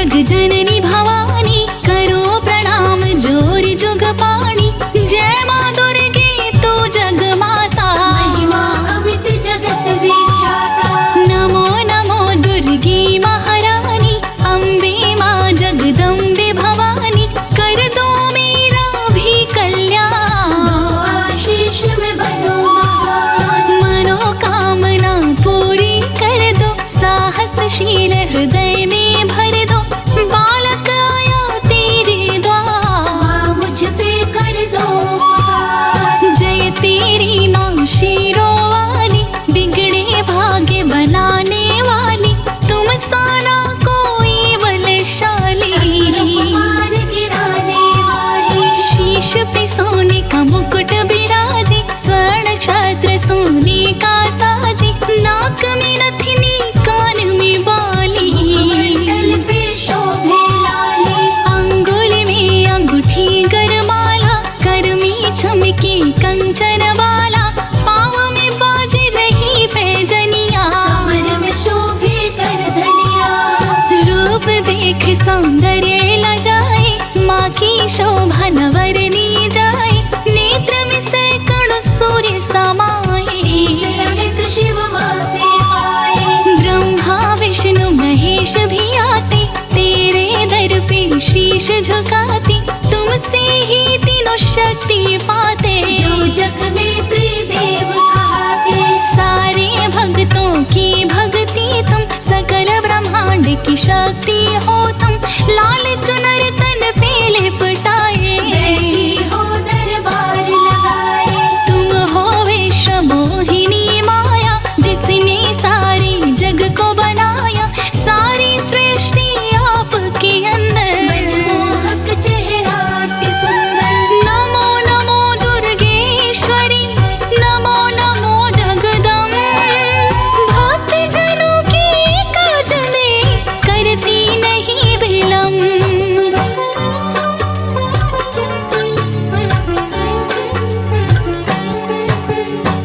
जग जननी भवानी, करो प्रणाम जोर जुग पाणी। जय माँ दुर्गे तू जग माता, महिमा अमित जगत विख्याता। नमो नमो दुर्गे महारानी, अम्बे माँ जगदम्बे भवानी, कर दो मेरा भी कल्याण। आशीष में बनो महान, मनोकामना पूरी कर दो, साहसशील हृदय में भर दो। बालक आया तेरे द्वार, माँ मुझ पे कर दो उपकार। जय तेरी माँ शेरों वाली, बिगड़े भाग्य बनाने वाली। तुम साना कोई बलशाली, मार गिराने वाली। शीश पे सोने का मुकुट बिराजे, स्वर्ण छत्र सोने का साजे। नाक में नथनी कान में बाली, तल पे शोभे लाली। अंगुल में अंगूठी गरमाला, कर में चमके कंचन वाला। पाँव में बाज रही पैजनिया, कमर में शोभे कर धनिया। रूप देख सौंदर्य लजाए, माँ की शोभा न वर्णी जाए। नेत्र में सैकड़ों सूर्य समाए, नेत्र शिव माँ से पाए। ब्रह्मा विष्णु महेश भी आते, तेरे दर पे शीश झुकाते। तुमसे ही तीनों शक्ति पाते, जो जग में त्रिदेव कहाते। सारे भक्तों की भक्ति तुम, सकल ब्रह्मांड की शक्ति हो तुम। लाल चुनर तन पे लिपटाए, बैठी हो दरबार लगाए। तुम हो विश्व मोहिनी माया, जिसने सारे जग को बनाया। सारी सृष्टि आपके अंदर, मनमोहक चेहरा अति सुंदर। नमो नमो दुर्गेश्वरी, नमो नमो जगदम्बे। भक्त जनों के काज में करती नहीं विलम्ब।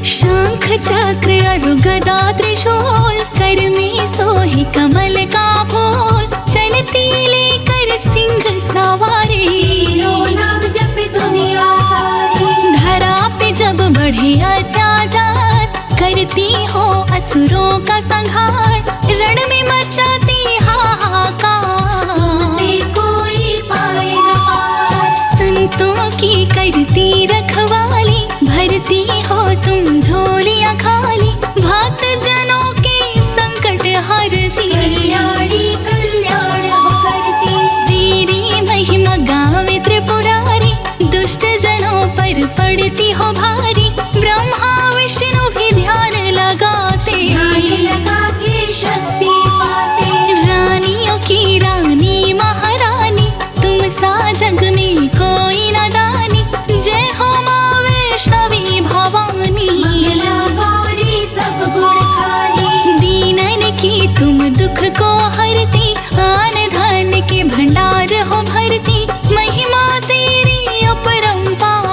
शंख चक्र और गदा त्रिशूल, कर में सोही कमल का फूल। चलती लेकर सिंह सवारी, तीनों नाम जपे दुनिया सारी। धरा पे जब बढ़े अत्याचार, करती हो असुरों का संहार। रण में मचाती हाहाकार, तुमसे कोई पाए न पार। संतों की करती रखवाली, भरती हो तुम झोलियां खाली। भक्त जनों के संकट हरती, कल्याणी कल्याण हो करती। तेरी महिमा गावे त्रिपुरारी, दुष्ट जनों पर पड़ती हो भारी। ब्रह्मा विष्णु भी ध्यान लगाते, ध्यान लगा के शक्ति पाते। रानियों की रानी महारानी, तुम सा जग में कोई न दानी। जय हो माँ वैष्णवी भवानी, मंगला गौरी सब गुण खानी। दीनन की तुम दुख को हरती, आन धन के भंडार हो भरती। महिमा तेरी अपरंपार,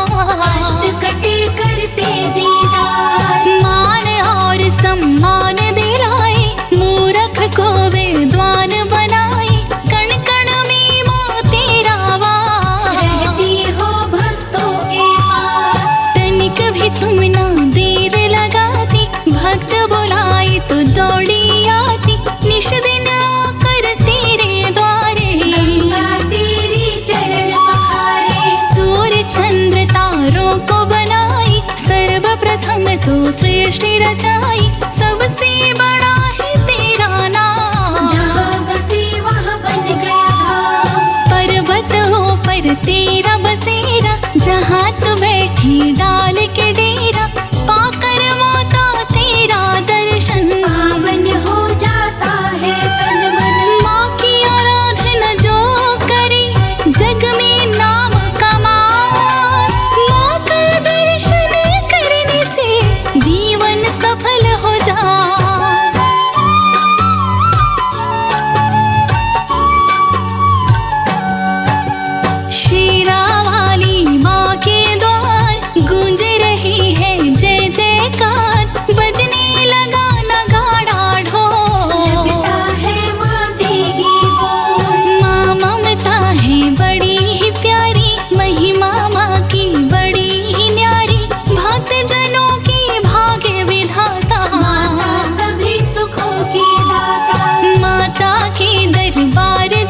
अष्ट कटे करते दीदार। मान और सम्मान दिलाए, मूरख को विद्वान बनाए। कण कण में माँ तेरा वास, रहती हो भक्तों के पास। तनिक भी तुम ना देर लगाती, भक्त बुलाए तो दौड़ी आती। निश दिन आकर तेरे द्वारे, गंगा तेरी चरण पखारे। सूर्य चंद्र तारों को बनाई, सर्वप्रथम तो सृष्टि रचाई। सबसे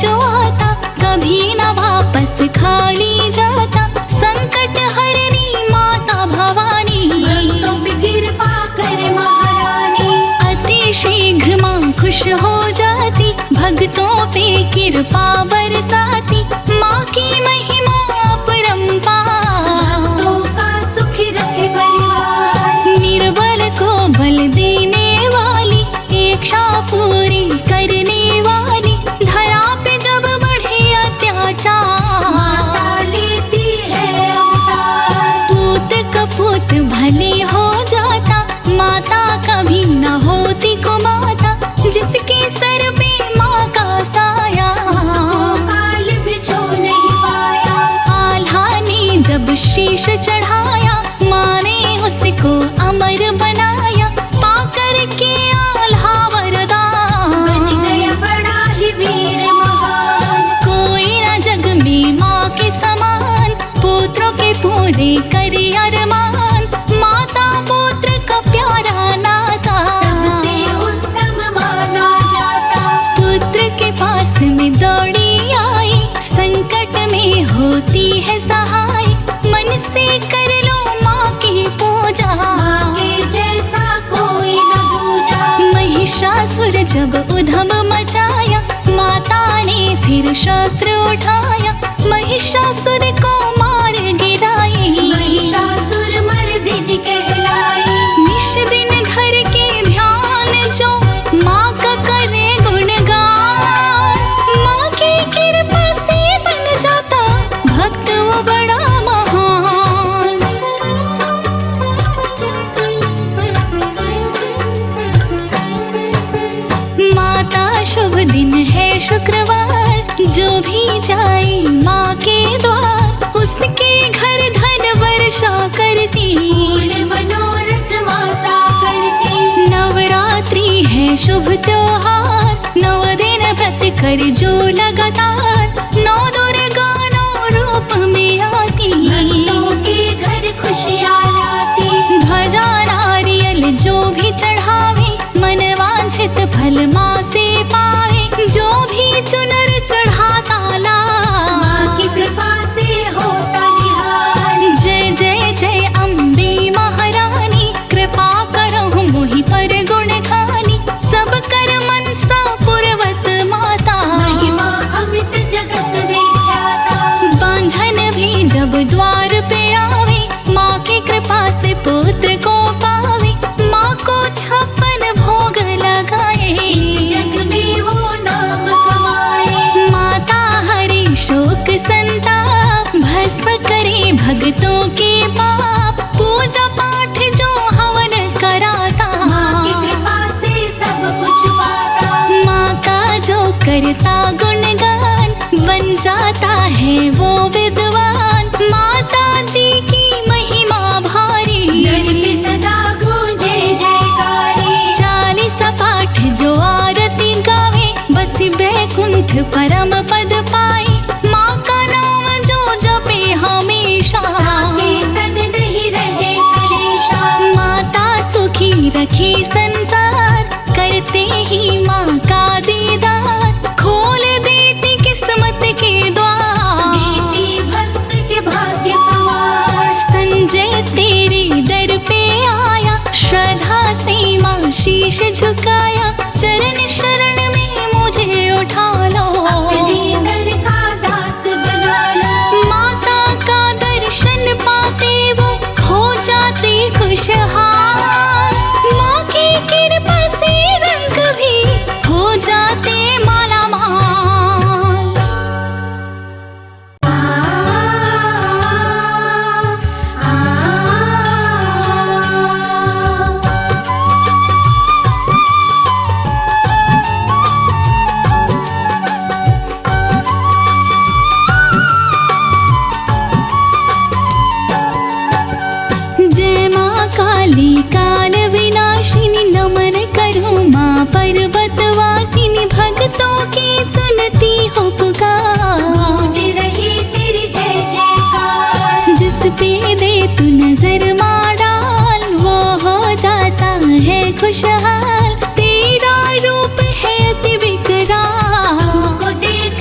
जो आता, कभी न वापस खाली जाता। संकट हरनी माता भवानी, भक्तों पे कृपा करे महारानी। अति शीघ्र माँ खुश हो जाती, भक्तों पे कृपा बरसाती। माँ की महिमा अपरंपार, भक्तों का सुखी रखे परिवार। निर्बल को बल देने वाली, इच्छा पूरी करने वाली। धरा पे जब बढ़े अत्याचार, माता लेती है अवतार। पूत कपूत भले हो जाता, माता कभी न होती को माता। जिसके सर पे माँ का साया, उसको काल भी छू नहीं पाया। आल्हा ने जब शीश चढ़ाया, माँ ने उसको अमर बनाया। पाकर के आल्हा वरदान, बन गया बड़ा ही वीर महान। कोई न जग में माँ के समान, पुत्रों के पूरे करे अरमान। माता पुत्र का प्यारा नाता, सबसे उत्तम माना जाता। पुत्र के पास में दौड़ी आई, संकट में होती है सहाय। मन से कर लो माँ की पूजा, माँ के जैसा कोई न दूजा। महिषासुर जब उधम मचाया, माता ने फिर शस्त्र उठाया। महिषासुर को मार गिराई, महिषासुर मर्दिनी कहलाई। निश दिन धर के ध्यान जो माँ का करे गुणगान। माँ की कृपा से बन जाता भक्त वो बड़ा महान। माता शुभ दिन है शुक्रवार, जो भी जाए माँ के द्वार, उसके घर धन वर्षा करती। पूर्ण मनोरथ माता करती। नवरात्रि है शुभ त्योहार, 9 दिन व्रत कर जो लगातार। 9 दुर्गा 9 रूप में आती, भक्तों के घर खुशियाँ लाती। ध्वजा नारियल जो भी चढ़ावे, मन वांछित फल माँ से पावे। जो भी चुनर चढ़ाता माँ की लाल, कृपा से होता निहाल। जय जय जय अम्बे महारानी। कृपा करहु मोहि पर गुण खानी, सब कर मनसा पुरवत माता। महिमा अमित जगत विख्याता। बांझन भी जब द्वार पे आवे, माँ की कृपा से पुत्र को पावे। माँ को 56 भोग लगाए, इस जग में वो नाम कमाए। माता हरे शोक संताप, भस्म करे भक्तों के पाप। पूजा पाठ जो हवन कराता, माँ की कृपा से सब कुछ पाता। माँ का जो करता गुणगान, बन जाता है वो विद्वान। माता जी की महिमा भारी, दर पे सदा गूंजे जयकारी। 40 पाठ जो आरती गावे, बस बैकुंठ परम पद पाए। माँ का नाम जो जपे हमेशा, ताके तन नहीं रहे कलेशा। माता सुखी रखे संसार, करते ही माँ का दीदार। खोल देती किस्मत के द्वार, बेटी भक्त के भाग्य सवार। संजय तेरे दर पे आया, श्रद्धा से माँ शीश झुकाया। चरण शरण में मुझे उठा लो, अपने दर का दास बना लो। माता का दर्शन पाते वो हो जाते खुशहाल। माँ की कृपा से रंग भी हो जाते माला माल। जय माँ काली काल विनाशिनी, नमन करूँ माँ पर्वतवासिनी। भक्तों की सुनती हो पुकार, गूंज रही तेरी जय जयकार। जिस पे दे तू नजर माँ डाल, वो हो जाता है खुशहाल। तेरा रूप है अति विकराल, को देख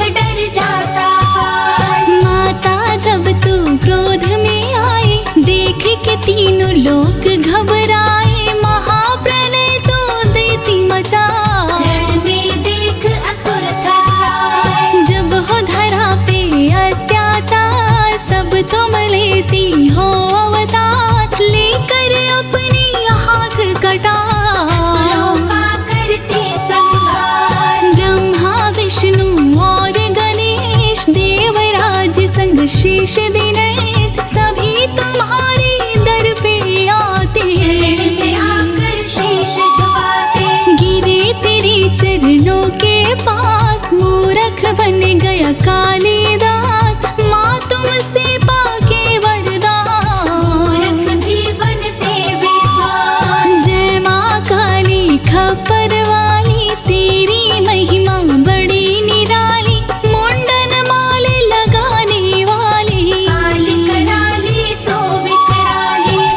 शीश दिनेत सभी तुम्हारे दर पे आते चरण में आकर शीश झुकाते। गिरे तेरे चरणों के पास मूरख बन गया कालिदास माँ तुमसे पाके वरदान मूर्ख भी बनते विद्वान। जय माँ काली खप्पर वाली तेरी महिमा बड़ी निराली मुंडन माल लगाने वाली काली कराली तो विकराली।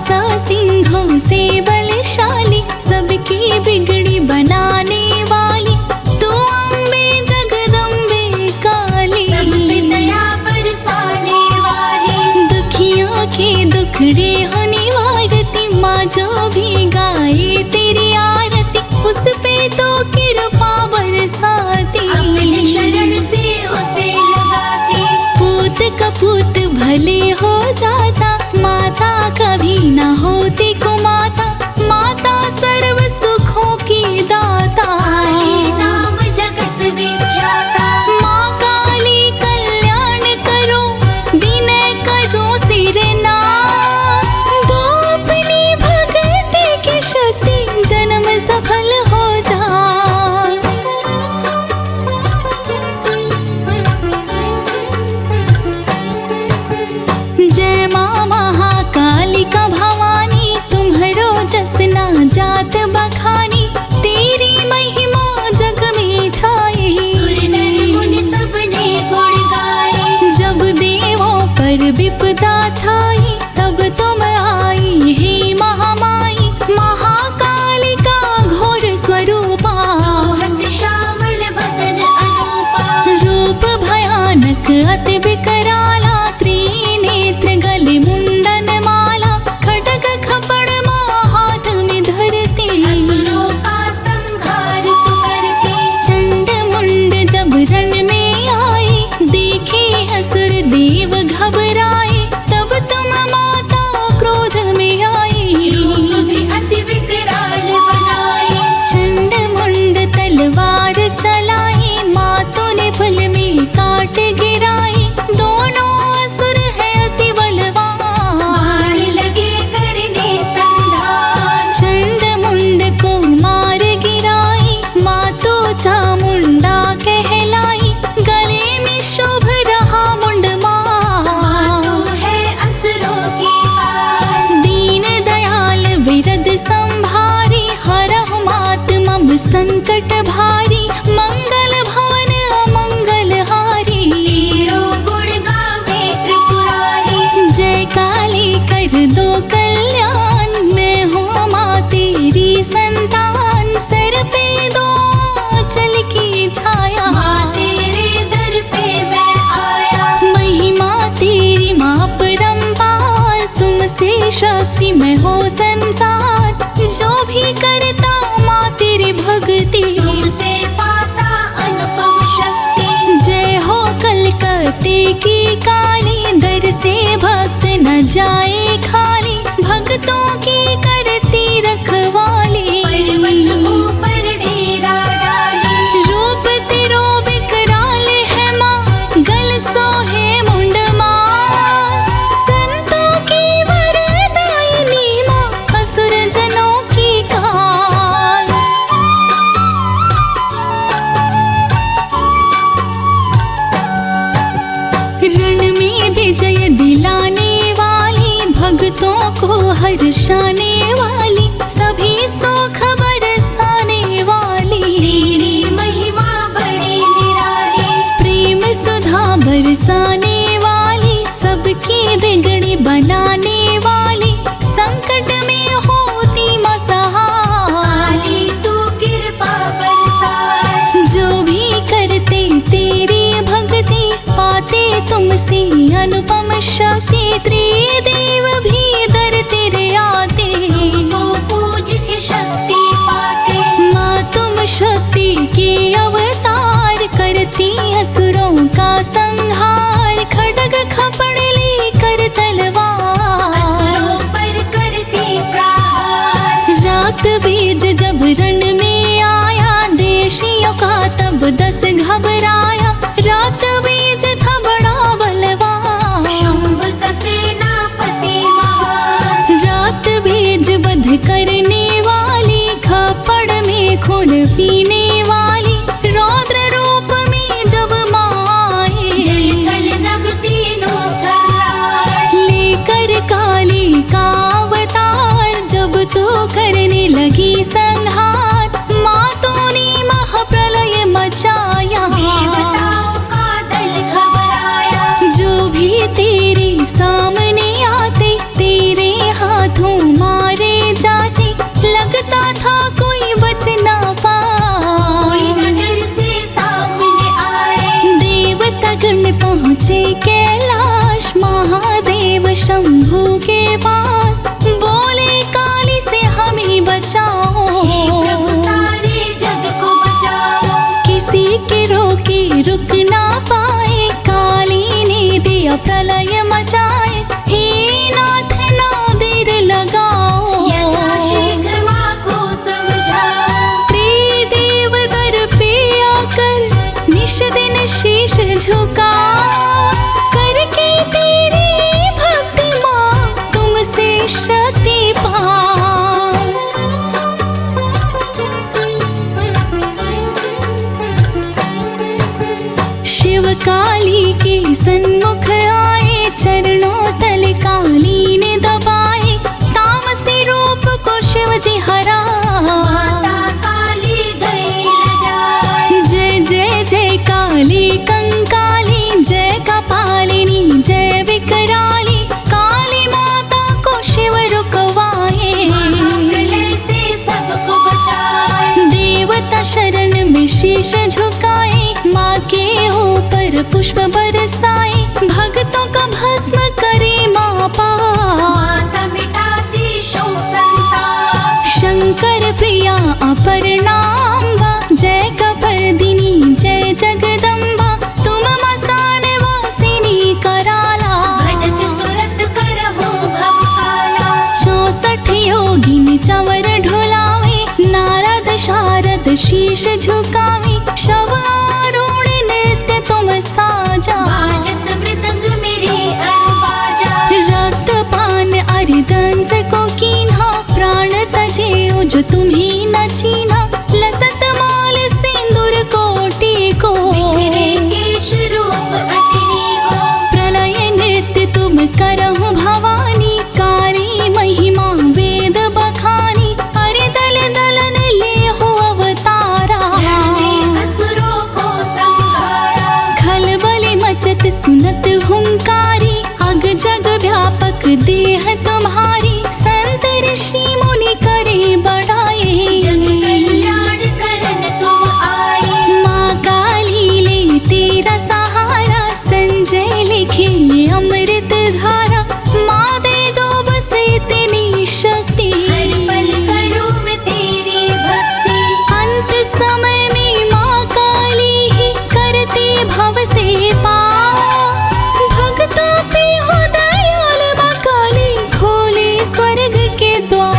सा सिंहों से बलशाली सबकी बिगड़ी बनाने वाली तू अम्बे जगदम्बे काली सब पे दया बरसाने वाली। दुखियों के दुखड़े होने वारती माँ जो भी गाए तेरी आरती उस पे तो कृपा बरसाती अपने शरण से उसे लगाते। पूत कपूत भले हो जाता माता कभी न होती कुमाता माता सर्व सुखों की दाता काली नाम जगत विख्याता। माँ काली कल्याण करो विनय करो सिरना दो अपनी भक्ति की शक्ति जन्म सफल हो जय माँ महाकालिका भवानी तुम्हारो जसना जात बखानी तेरी महिमा जग में छाई सुर नर मुनि सबने गुण गाए। जब देवों पर विपदा छाई तब तुम आई हे महामाई महाकालिका घोर स्वरूपा सोहत श्यामल बदन अनूपा। रूप भयानक अति विकराला त्रिनेत्र गले मुंडन माला खड्ग खपड़ माँ हाथ में धरती असुरों का संहार तू करती। चंड मुंड जब रण में आए देखे असुर देव घबराए तब तुम माता क्रोध में आई रूप भी अति विकराल बनाए। चंड मुंड तलवार चलाई मातों ने फल में काट गिराई दोनों असुर है अति बलवान बाण लगे करने संधान। चंड मुंड को मार गिराई मातो चामुंडा कहलाई गले में शोभ रहा मुंड तू है असुरों की काल। दीन दयाल विरद संभारी हरहु मात मम संकट भारी मंगल भवन अमंगल हारी तेरो गुण गावे त्रिपुरारी। जय काली कर दो कल्याण मैं हूँ माँ तेरी संतान सर पे दो चल की छाया माँ तेरे दर पे मैं आया। महिमा तेरी माँ परम्पार तुमसे शक्ति में हो संसार जो भी करता माँ तेरी भक्ति तुमसे पाता अनुपम शक्ति। जय हो कलकत्ते की काली दर से भक्त न जाए खाली भक्तों की करती रखवाली पर्वत ऊपर डेरा डाली। रूप तेरो विकराल है माँ गल सोहे मुंड मार संतों की वरदायिनी माँ असुर जनों की काल रण में विजय दिलाने वाली भक्तों को हर्षाने वाली सभी सुख बरसाने वाली तेरी महिमा बड़ी निराली। प्रेम सुधा बरसाने वाली सबकी बिगड़ी बनाने वाली संकट में होती मसहाय काली तू कृपा बरसाए। जो भी करते तेरी भक्ति पाते तुमसे अनुपम शक्ति त्रिदेव भी दर तेरे आते तुमको पूज के शक्ति पाते। माँ तुम शक्ति के अवतार करती असुरों का संहार खड्ग खपड़ लेकर तलवार असुरों पर करती प्रहार। रात बीज जब रण में आया देशियों का तब 10 घबराया रात बीज था बड़ा बलवान खून पीने वाली रौद्र रूप में जब माए, जल थल नभ तीनों थर्राए। लेकर काली का अवतार जब तू करने लगी संहार, माँ तूने महाप्रलय मचाया, देवताओं का दल घबराया। जो भी तेरे सामने आते तेरे हाथों मारे जाते, लगता था कोई बच ना कोई पाए। नजर से सामने आए। देवता गण पहुँचे कैलाश, महादेव शंभू के पास, बोले काली से हमें बचाओ, हे प्रभु सारे जग को बचाओ। किसी के रोके रुक ना पाए, काली ने दिया प्रलय मचाए, हे नाथ ना देर लगाओ, यथाशीघ्र माँ को समझाओ। त्रिदेव दर पे आकर निश दिन शीश झुका, करके तेरी भक्ति माँ तुमसे शक्ति शिव काली के सन्मुख आए, चरणों तल काली ने दबाए, तामसी रूप को शिव जी हरा। माता काली गई लजाए। जय जय जय काली कंकाली, जय कपालिनी जय विकराली, काली माता को शिव रुकवाए, महाप्रलय से सबको बचाए। देवता शरण में शीश झुकाए, माँ के ऊपर पुष्प बरसाए, भक्तों का भस्म करे माँ पार। माता मिटाती शोक संताप। शंकर प्रिया अपर्णाम्बा, जय कपर्दिनी जय जगदम्बा, तुम मसान वासिनी कराला, भजत तुरत करहु भव काला। 64 योगिनी चंवर ढुलावे, नारद शारद शीश झुकावे, शव आरूढ़ नृत्य तुम साजा, बाजत मृदंग मेरी अरबाजा। रक्त पान अरिदंस को कीन्हा, प्राण तजे जो तुम्ही न चीन्हा, लसत माल सिंदूर कोटि को, बिखरे केश रूप अतिरी को। प्रलय नृत्य तुम करहु भवानी, काली महिमा वेद बखानी, अरे दल दलन ले हो अवतारा, रण में असुरों को संहारा। खलबल मचत सुनत हुंकारी, अग जग व्यापक देह तुम्हारी, संत ऋषि मुनि करे बढ़ाए, जग कल्याण करन तुम आए। माँ काली ले तेरा सहारा, संजय लिखे ये अमृत धारा, माँ दे दो बस इतनी शक्ति, हर पल करूं मैं तेरी भक्ति। अंत समय में माँ काली ही करती भव से पार, भक्तों पे हो दयाल माँ काली, खोले स्वर्ग के द्वार।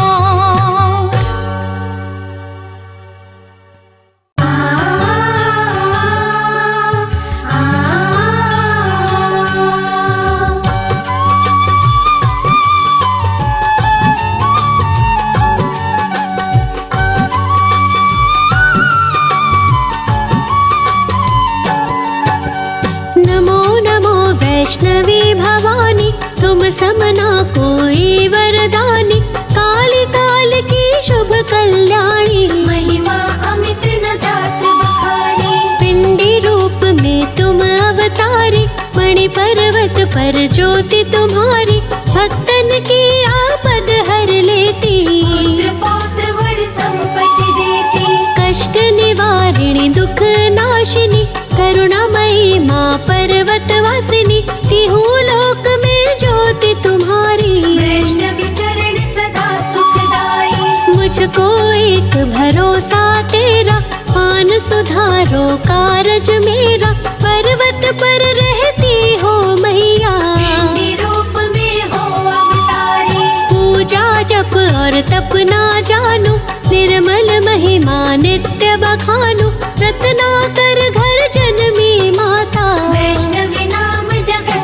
नमो नमो वैष्णवी भवानी, तुम समना कोई वरदानी, काली काल की शुभ कल्याणी, महिमा अमित न जात बखानी। पिंडी रूप में तुम अवतारी, मणि पर्वत पर ज्योति तुम्हारी, भक्तन की आपद हर लेती, पुत्र पौत्र वर संपत्ति देती। कष्ट निवारिणी दुख नाशिनी, करुणामयी माँ पर्वत वासिनी, तिहु लोक में ज्योति तुम्हारी, वैष्णवी चरण सदा सुखदाई। मुझको एक भरोसा तेरा, पान सुधारो कारज मेरा, पर्वत पर रहती हो मैया, पिंडी रूप में हो अवतारी। पूजा जप और तप ना जानो, निर्मल महिमा नित्य बखानो, रत्नाकर घर जन्मी माता, वैष्णवी नाम जगत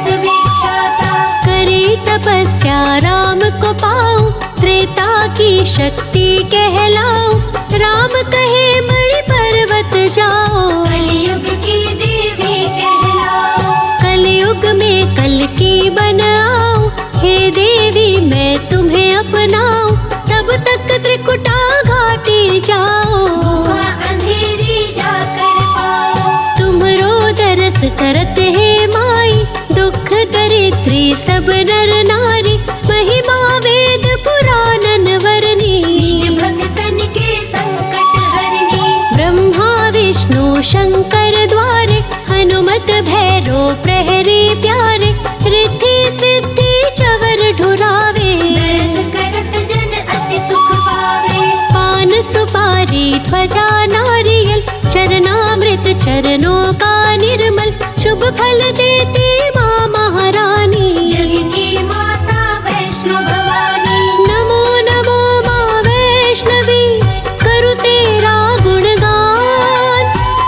शंकर द्वारे, हनुमत भैरो प्रहरी प्यारे, रिद्धि सिद्धि चवर ढुरावे, दर्श करत जन अति सुख पावे। पान सुपारी ध्वजा नारियल, चरणामृत चरणों का निर्मल, शुभ फल देते माँ महारानी, जग की माता वैष्णो भवानी। नमो नमो माँ वैष्णवी, करु तेरा गुणगान,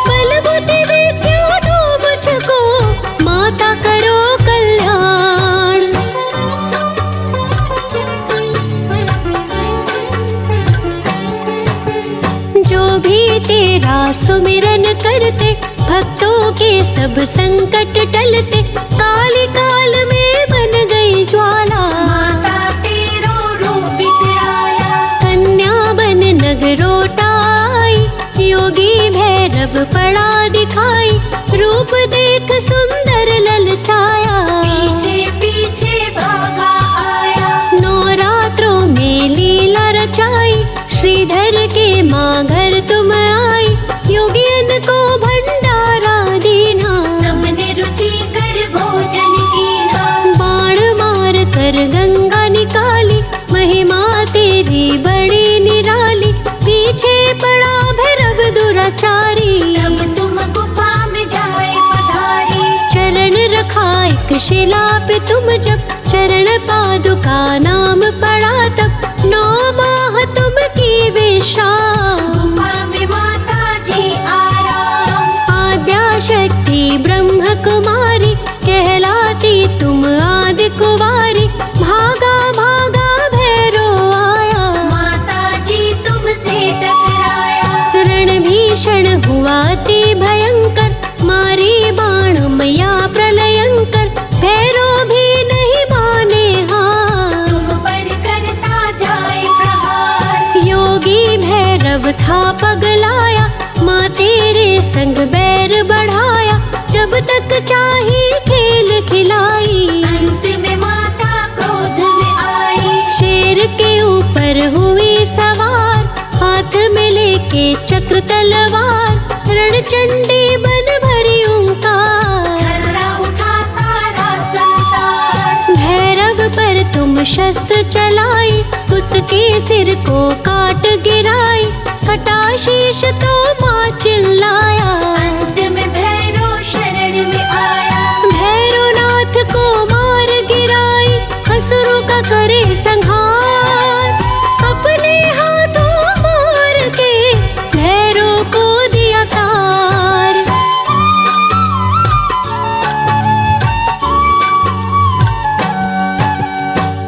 बल बुद्धि विद्या दो मुझको, माता करो कल्याण। जो भी तेरा सुमिरन करते, भक्तों के सब संकट टलते, काली काल में बन गई ज्वाला, माता तेरो रूप बिखराया। कन्या बन नगरोटाई, योगी भैरव पड़ा दिखाई, रूप देख सुंदर ललचाया, पीछे पीछे भागा आया। नवरात्रों में लीला रचाई, श्रीधर के माँ घर तुम आई, योगियन को भंडारा दीना, सबने रुचि कर भोजन कीना। बाण मार कर गंगा निकाली, महिमा तेरी बड़ी निराली, पीछे पड़ा भैरव दुराचारी, तब तुम गुफा में जाए पधारी। चरण रखा एक शिला पे तुम जब, चरण पादुका नाम पड़ा तब, 9 माह तुम की विश्राम, गुफा में माता जी आराम। आद्या शक्ति ब्रह्म कुमारी, कहलाती तुम आदि कुवारी, भागा भागा भैरो आया, माता जी तुमसे टकराया। रण भीषण हुआ अति भयंकर, मारी बाण मैया प्रलयंकर, भैरो भी नहीं माने हार, तुम पर करता जाए प्रहार। योगी भैरव था पगलाया, माँ तेरे संग बैर बढ़ाया, जब तक चाही खेल खिलाई, अंत में माता क्रोध में आई। शेर के ऊपर हुई सवार, हाथ में लेके चक्र तलवार, रणचंडी बन भरी ओंकार, थर्रा उठा सारा संसार। भैरव पर तुम शस्त्र चलाई, उसके सिर को काट गिराई, कटा शीश तो माँ चिल्लाया, अंत में भैरो शरण में आया। भैरवनाथ को मार गिराई, असुरों का करे संहार, अपने हाथों मार के भैरो को दिया तार।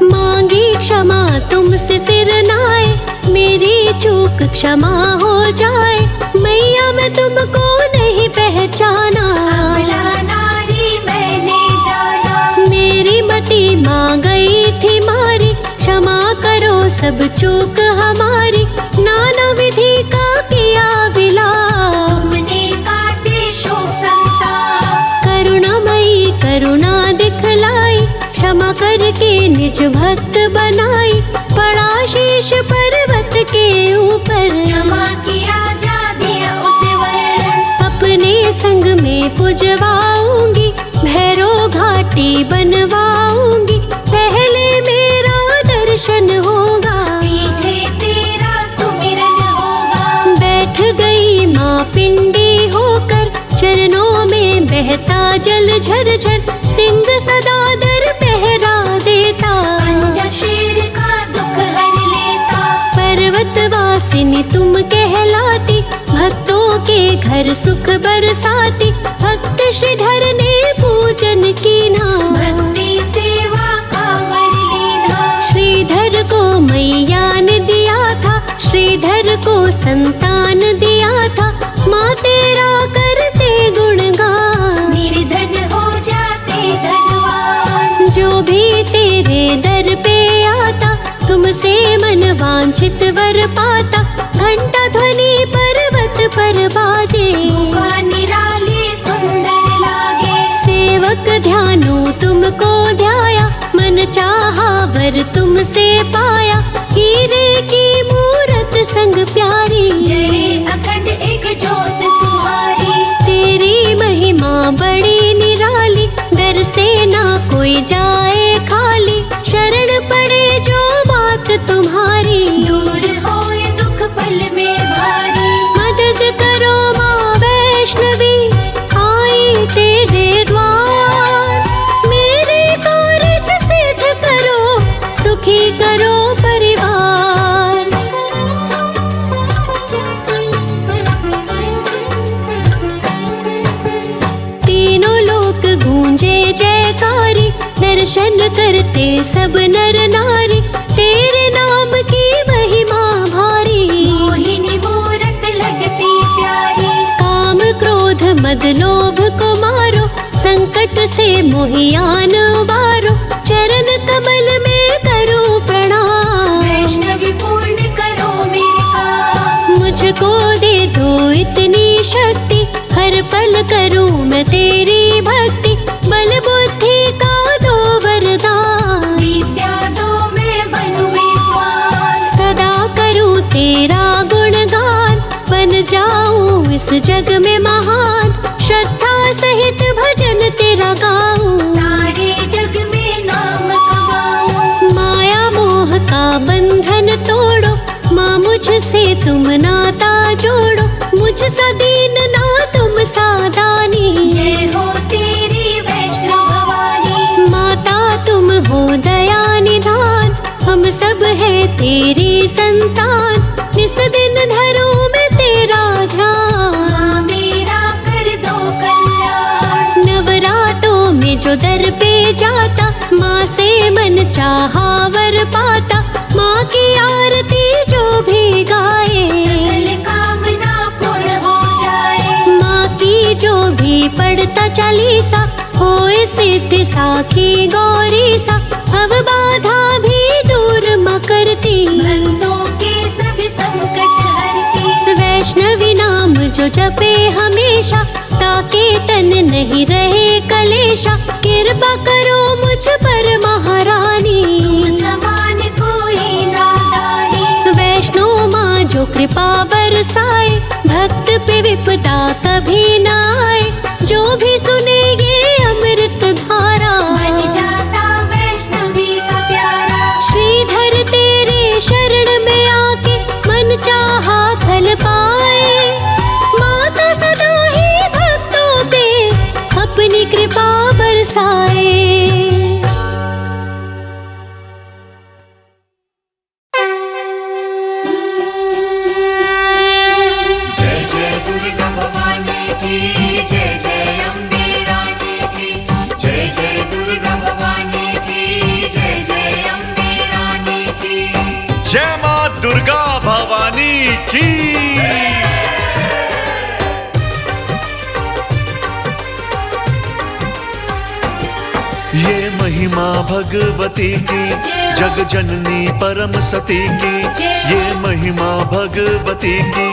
मांगी क्षमा तुमसे सिर नाए, मेरी चूक क्षमा हो जाए, मैया मैं तुमको नहीं पहचाना, अबला नारी मैंने जाना। मेरी मति माँ गई थी मारी, क्षमा करो सब चूक हमारी, नाना विधि का किया विलाप, तुमने काटे शोक संताप। करुणामयी करुणा दिखलाई, क्षमा करके निज भक्त बनाई, पड़ा शीश पर्वत के ऊपर, क्षमा किया जा दिया उसे वर। अपने संग में पुजवाऊंगी, भैरो घाटी बनवाऊंगी, पहले मेरा दर्शन होगा, पीछे तेरा सुमिरन होगा। बैठ गई माँ पिंडी होकर, चरणों में बहता जल झरझर, सिंह सदा दर पहरा देता, पंजा शेर का दुख हर लेता। पर्वतवासिनी तुम कहलाती, भक्तों के घर सुख बरसाती, भक्त श्रीधर ने पूजन कीना, भक्ति सेवा का वर लेना। श्रीधर को मैया ने दिया था, श्रीधर को संतान दिया था, माँ तेरा करते गुणगान, निर्धन हो जाते धनवान। जो भी तेरे दर पे आता, तुमसे मन वांछित वर पाता, घंटा ध्वनि पर्वत पर बाजे, गुफा निराली सुंदर लागे। सेवक ध्यानु तुमको ध्याया, मन चाहा वर तुमसे पाया, हीरे की मूरत संग प्यारी, जले अखंड एक ज्योत तुम्हारी। दर्शन करते सब नर नारी, तेरे नाम की महिमा भारी। मोहिनी मूरत लगती प्यारी, काम क्रोध मद लोभ को मारो, संकट से मोहियान उबारो, चरण कमल में करूं प्रणाम। वैष्णवी पूर्ण करो मेरे काम, मुझको दे दो इतनी शक्ति, हर पल करूं मैं तेरी भक्ति, बल बुद्धि का दो वरदान। विद्या दो मैं बनूं विद्वान, सदा करूं तेरा गुणगान, बन जाऊं इस जग में महान, श्रद्धा सहित भजन तेरा गाऊं। सारे जग में नाम कमाऊं, माया मोह का बंधन तोड़ो, माँ मुझसे तुम नाता जोड़ो, मुझसा दीन ना तुम सादानी। जय हो तेरी वैष्णव भवानी, माता तुम हो दया निधान, हम सब है तेरी संतान, निस दिन धरो मैं तेरा ध्यान। माँ मेरा कर दो कल्याण, नवरातों में जो दर पे जाता, माँ से मन चाहा वर पाता, माँ की आरती जो भी गाए, सकल कामना पूर्ण हो जाए। माँ की जो भी पढ़ता चालीसा, होए सिद्ध साखी गौरी सा, अब बाधा भी दूर माँ करती, भक्तों के सभी संकट हरती। वैष्णवी नाम जो जपे हमेशा, ताके तन नहीं रहे कलेशा, कृपा करो मुझ पर महारानी। तुम समान कोई नादानी, वैष्णो माँ जो कृपा बरसाए, भक्त पे विपदा कभी न आए, जो भी सुने ये अमृत धारा, बन जाता वैष्णवी का प्यारा। श्रीधर तेरे शरण में आके, मन चाहा फल पाए, माता सदा ही भक्तों पे अपनी कृपा बरसाए। जय जय दुर्गा भवानी की, जय जय अम्बे रानी की, जय जय दुर्गा भवानी की, जय जय अम्बे रानी की। जय माँ दुर्गा भवानी की। ये महिमा भगवती की, जग जननी परम सती की। ये महिमा भगवती की,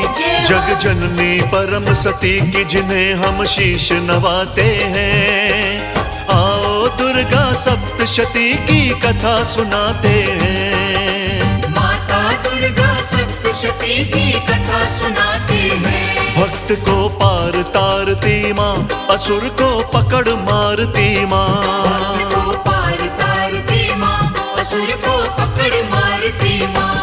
जग जननी परम सती की, जिन्हें हम शीश नवाते हैं। आओ दुर्गा सप्तशती की कथा सुनाते हैं। माता दुर्गा सप्तशती की कथा सुनाते हैं। भक्त को पार तारती माँ, असुर को पकड़ मारती माँ। भक्त को पार तारती माँ, असुर को पकड़ मारती माँ।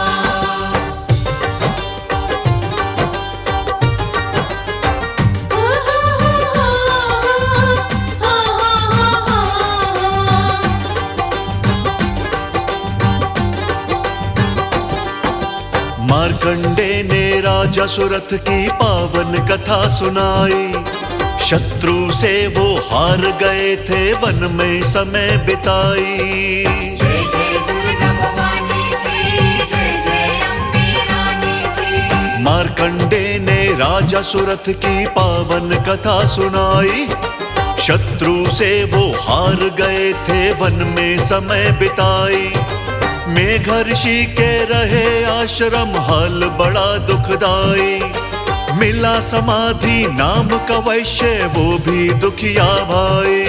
मार्कंडे ने राजा सुरथ की पावन कथा सुनाई। शत्रु से वो हार गए थे, वन में समय बिताई। जय जय दुर्गा भवानी की, जय जय अम्बे रानी की। मार्कंडे ने राजा सुरथ की पावन कथा सुनाई। शत्रु से वो हार गए थे, वन में समय बिताई। मेघर्षि के रहे आश्रम, हाल बड़ा दुखदाई। मिला समाधि नाम का वैश्य, वो भी दुखिया भाई।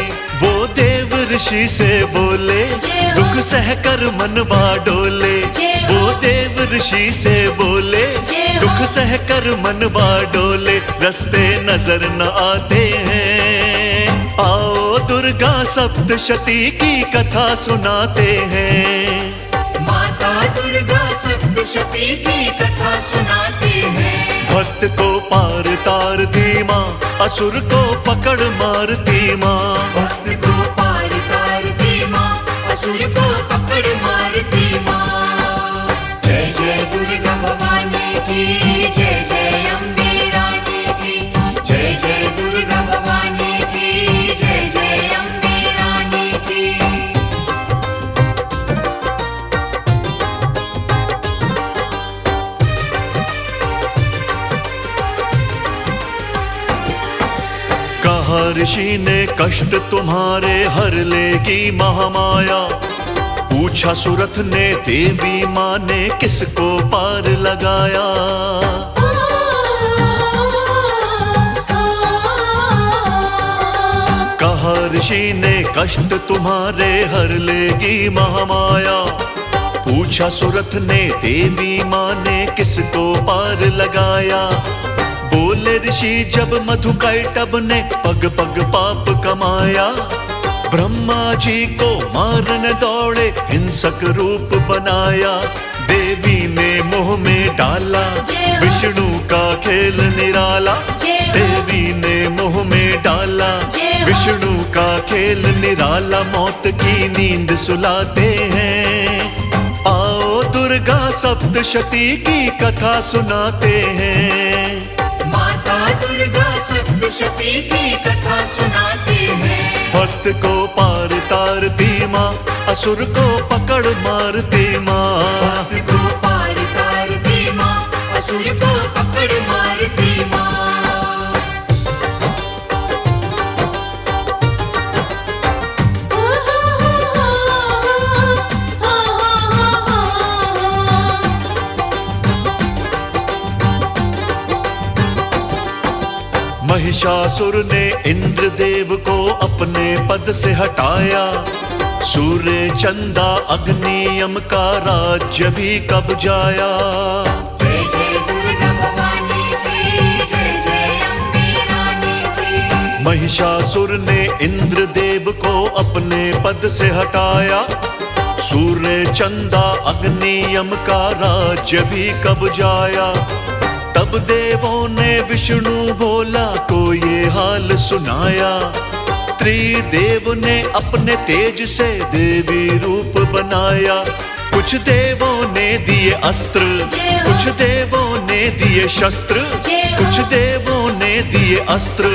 वो देव ऋषि से बोले, दुख सहकर मनवा डोले। वो देव ऋषि से बोले, दुख सहकर मनवा डोले। रास्ते नजर न आते हैं, आओ दुर्गा सप्तशती की कथा सुनाते हैं। माता दुर्गा सप्तशती की कथा सुनाते हैं। भक्त को पार तारती माँ, असुर को पकड़ मारती माँ। भक्त को पार तारती माँ, असुर को पकड़ मारती माँ। जय जय दुर्गा भवानी की, जय जय अम्बे रानी की। जय जय दुर्गा भवानी की, जय जय अम्बे रानी की। ऋषि ने कष्ट तुम्हारे हर लेगी महामाया। पूछा सुरथ ने देवी माँ ने किसको पार लगाया। कहा ऋषि ने कष्ट तुम्हारे हर लेगी महामाया। पूछा सुरथ ने देवी माँ ने किसको पार लगाया। बोले ऋषि जब मधुकैटभ ने पग पग पाप कमाया। ब्रह्मा जी को मारने दौड़े हिंसक रूप बनाया। देवी ने मुंह में डाला विष्णु का खेल निराला। देवी ने मुंह में डाला विष्णु का खेल निराला। मौत की नींद सुलाते हैं, आओ दुर्गा सप्तशती की कथा सुनाते हैं। माता दुर्गा सप्तशती की कथा सुनाते हैं। भक्त को पार तारती माँ, असुर को पकड़ मारती माँ। भक्त को पार तारती माँ, असुर को पकड़ मारती माँ। महिषासुर ने इंद्रदेव को अपने पद से हटाया। सूर्य चंदा अग्नि यम का राज्य भी कब्जाया। जय जय दुर्गा भवानी की, जय जय अम्बे रानी की। महिषासुर ने इंद्रदेव को अपने पद से हटाया। सूर्य चंदा अग्नि यम का राज्य भी कब्जाया। तब देवों ने विष्णु भोला को ये हाल सुनाया। त्रिदेव ने अपने तेज से देवी रूप बनाया। कुछ देवों ने दिए अस्त्र, कुछ देवों ने दिए शस्त्र। कुछ देवों ने दिए अस्त्र,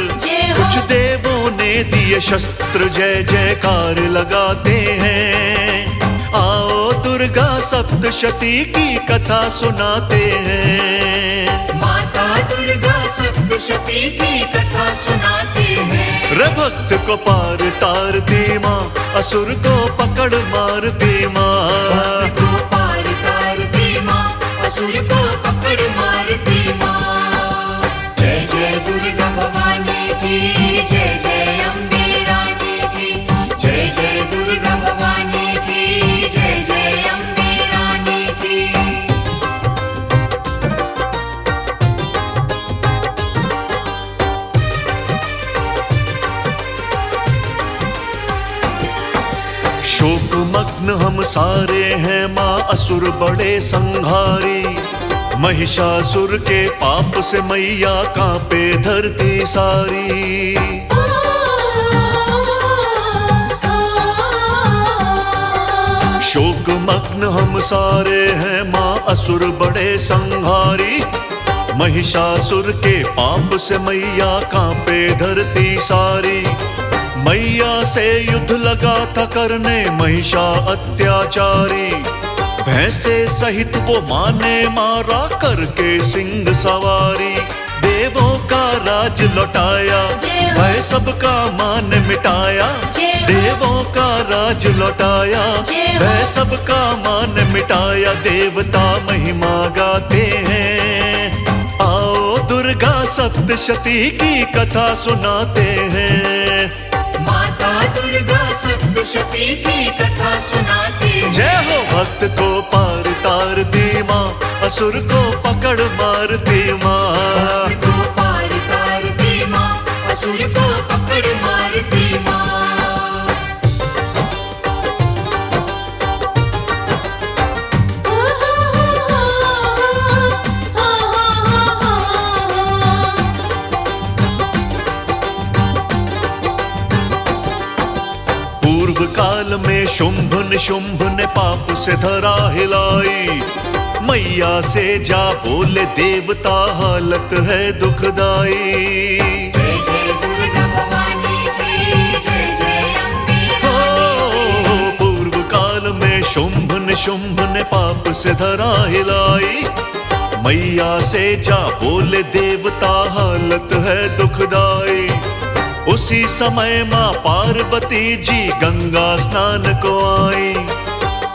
कुछ देवों ने दिए शस्त्र। जय जयकार लगाते हैं, आओ दुर्गा सप्तशती की कथा सुनाते हैं। माता दुर्गा सप्तशती की कथा सुनाते हैं। रे भक्त को पार तारती माँ, असुर को पकड़ मारती माँ। भक्त को पार तारती माँ, असुर को पकड़ मारती माँ। जय जय दुर्गा भवानी की, जय जय अम्बे रानी की। जय जय दुर्गा भवानी की, जय जय अम्बे रानी की। शोक मग्न हम सारे हैं माँ, असुर बड़े संहारी। महिषासुर के पाप से मैया कांपे धरती सारी। शोक मग्न हम सारे हैं माँ, असुर बड़े संहारी। महिषासुर के पाप से मैया कांपे धरती सारी। मैया से युद्ध लगा था करने महिषा अत्याचारी। भैंसे सहित वो माँ ने मारा करके सिंह सवारी। देवों का राज लौटाया, भय सबका मान मिटाया। देवों का राज लौटाया, भय सबका मान मिटाया। देवता महिमा गाते हैं, आओ दुर्गा सप्तशती की कथा सुनाते हैं। माता दुर्गा सप्तशती की कथा सुनाते हैं। जय हो भक्त को पार तारती माँ, असुर को पकड़ मारती माँ। भक्त को पार तारती माँ, असुर को पकड़ मारती माँ। पूर्व काल में शुंभ निशुंभ ने पाप से धरा हिलाई। मैया से जा बोले देवता हालत है दुखदाई। जय जय दुर्गा भवानी की, जय जय अम्बे रानी की। पूर्व काल में शुंभ निशुंभ ने पाप से धरा हिलाई। मैया से जा बोले देवता हालत है दुखदाई। उसी समय माँ पार्वती जी गंगा स्नान को आई।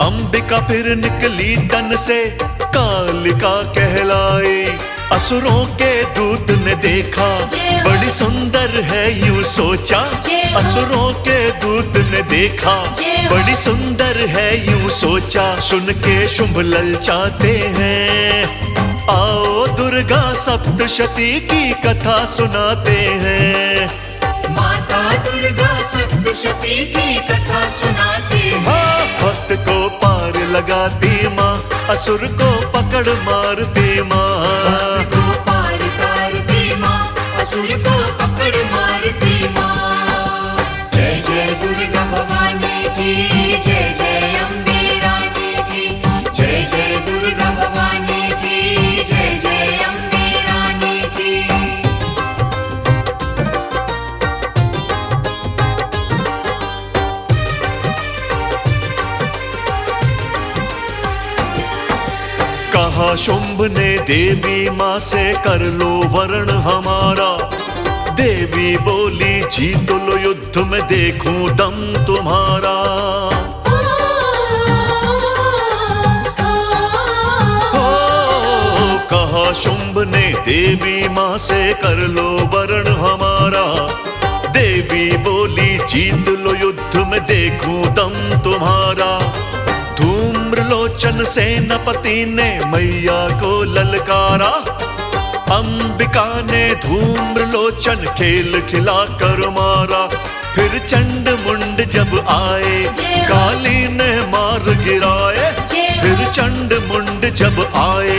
अंबिका फिर निकली तन से कालिका कहलाई। असुरों के दूत ने देखा बड़ी सुंदर है यूं सोचा। असुरों के दूत ने देखा बड़ी सुंदर है यूं सोचा। सुन के शुंभ ललचाते हैं, आओ दुर्गा सप्तशती की कथा सुनाते हैं। माता दुर्गा सप्तशती की कथा सुनाते हैं। भक्त को पार लगाती माँ, असुर को पकड़ मारती माँ। भक्त को पार तारती माँ, असुर को पकड़ मारती माँ। जय जय दुर्गा भवानी की, जय जय अम्बे रानी की। जय जय दुर्गा भवानी की, जय जय अम्बे रानी की। कहा शुंभ ने देवी माँ से कर लो वर्ण हमारा। देवी बोली जीत लो युद्ध में देखूं दम तुम्हारा। कहा शुंभ ने देवी माँ से कर लो वर्ण हमारा। देवी बोली जीत लो युद्ध में देखूं दम तुम्हारा। धूम्रलोचन सेनापति ने मैया को ललकारा। अंबिका ने धूम्रलोचन खेल खिला कर मारा। फिर चंड मुंड जब आए काली ने मार गिराए। फिर चंड मुंड जब आए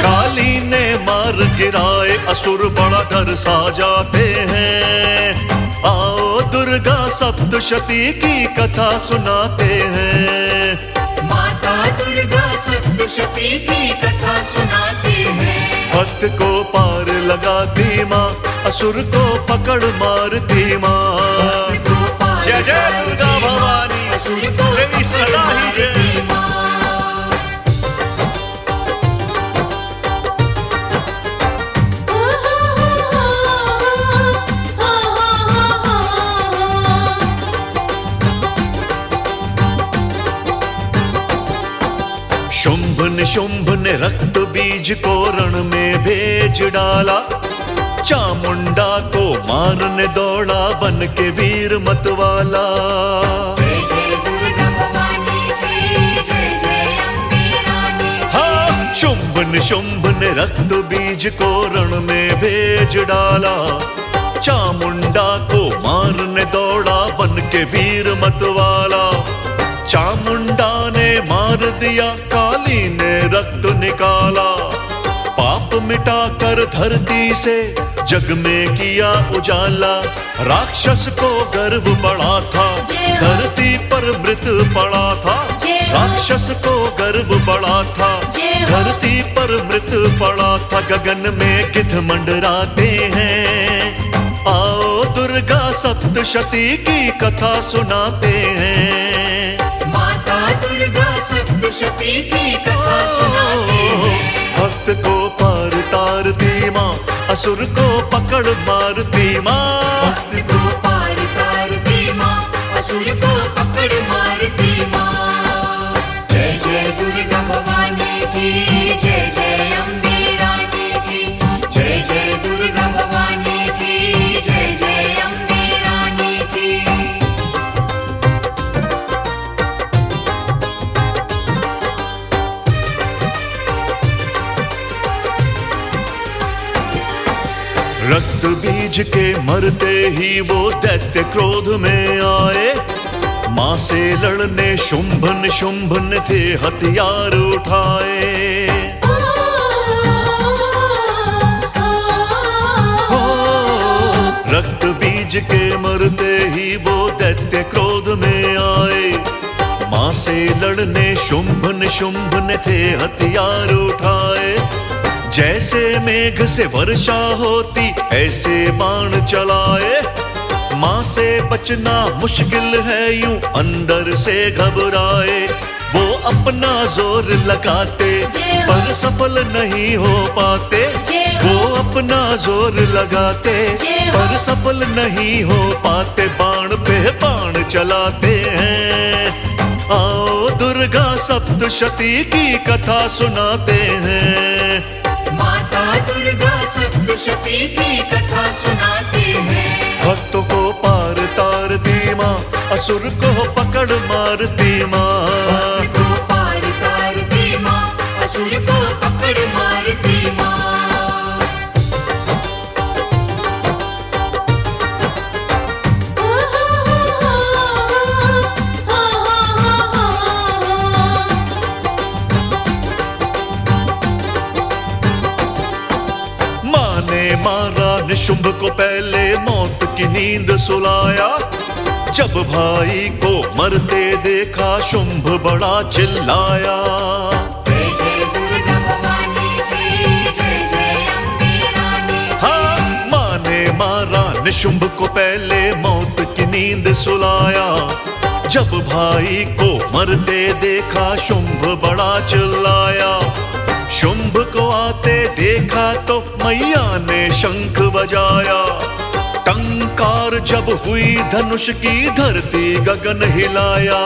काली ने मार गिराए। असुर बड़ा डर सा जाते हैं, आओ दुर्गा सप्तशती की कथा सुनाते हैं। माता दुर्गा सप्तशती की कथा सुनाते हैं। भक्त को पार लगाती माँ, असुर को पकड़ मारती माँ। भक्त को पार जय जय तारती दुर्गा माँ, भवानी, असुर को तेरी पकड़ सदा ही जय। मारती माँ। शुंभ ने रक्त बीज को रण में भेज डाला। चामुंडा को मारने दौड़ा बन के वीर मतवाला। जय जय दुर्गा भवानी की, जय जय अम्बे रानी की। हाँ, शुंभ ने रक्त बीज को रण में भेज डाला। चामुंडा को मारने दौड़ा बन के वीर मतवाला। चामुंडा ने मार दिया, काली ने रक्त निकाला। पाप मिटाकर धरती से जग में किया उजाला। राक्षस को गर्व बढ़ा था, धरती पर मृत पड़ा था। राक्षस को गर्व बढ़ा था, धरती पर मृत पड़ा था। गगन में गिद्ध मंडराते हैं, आओ दुर्गा सप्तशती की कथा सुनाते हैं। माता दुर्गा सप्तशती की कथा सुनाते हैं। भक्त को पार तारती माँ, असुर को पकड़ मारती माँ। भक्त को पार तारती माँ, असुर को पकड़ मारती माँ। जय जय दुर्गा भवानी की, जय जय अम्बे रानी की। जय जय दुर्गा भवानी की, जय जय अम्बे रानी की। रक्त बीज के मरते ही वो दैत्य क्रोध में आए। माँ से लड़ने शुंभ ने थे हथियार उठाए। रक्त बीज के मरते ही वो दैत्य क्रोध में आए। माँ से लड़ने शुंभ ने थे हथियार उठाए। जैसे मेघ से वर्षा होती ऐसे बाण चलाए। माँ से बचना मुश्किल है यूं अंदर से घबराए। वो अपना जोर लगाते पर सफल नहीं हो पाते। वो अपना जोर लगाते पर सफल नहीं हो पाते, बाण पे बाण चलाते हैं। आओ दुर्गा सप्तशती की कथा सुनाते हैं। माता दुर्गा सप्तशती की कथा सुनाते हैं। भक्तों को पार तारती माँ, असुर को पकड़ मारती माँ। भक्त को पार तारती माँ, असुर को पकड़ मारती माँ। मारा निशुंभ को पहले मौत की नींद सुलाया, जब भाई को मरते देखा शुंभ बड़ा चिल्लाया। जय जय दुर्गा भवानी की, जय जय अम्बे रानी की। हाँ, माँ ने मारा निशुंभ को पहले मौत की नींद सुलाया, जब भाई को मरते देखा शुंभ बड़ा चिल्लाया। शुंभ को आते देखा तो मैया ने शंख बजाया, टंकार जब हुई धनुष की धरती गगन हिलाया।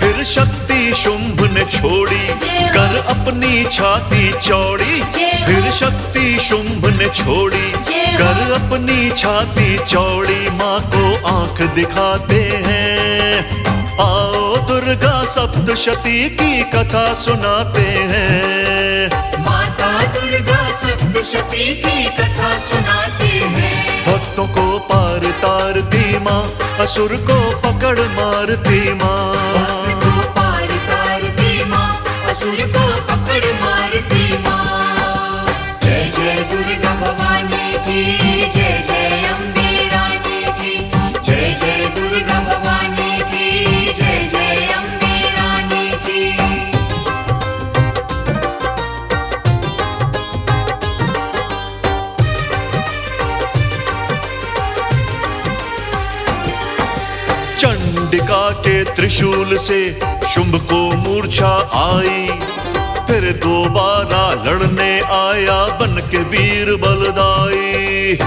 फिर शक्ति शुंभ ने छोड़ी कर अपनी छाती चौड़ी, फिर शक्ति शुंभ ने छोड़ी कर अपनी छाती चौड़ी। माँ को आंख दिखाते हैं, आओ दुर्गा सप्तशती की कथा सुनाते हैं। माता दुर्गा सप्तशती की कथा सुनाते हैं। भक्तों को पार तारती माँ, असुर को पकड़ मारती माँ। भक्त को पार तारती माँ, असुर को पकड़ मारती माँ। जय जय दुर्गा भवानी की, जय जय अम्बे रानी की। जय जय दुर्गा भवानी की, जय जय अम्बे रानी की। चंडिका के त्रिशूल से शुंभ को मूर्छा आई, फिर दोबारा लड़ने आया बन के वीर बलदाई।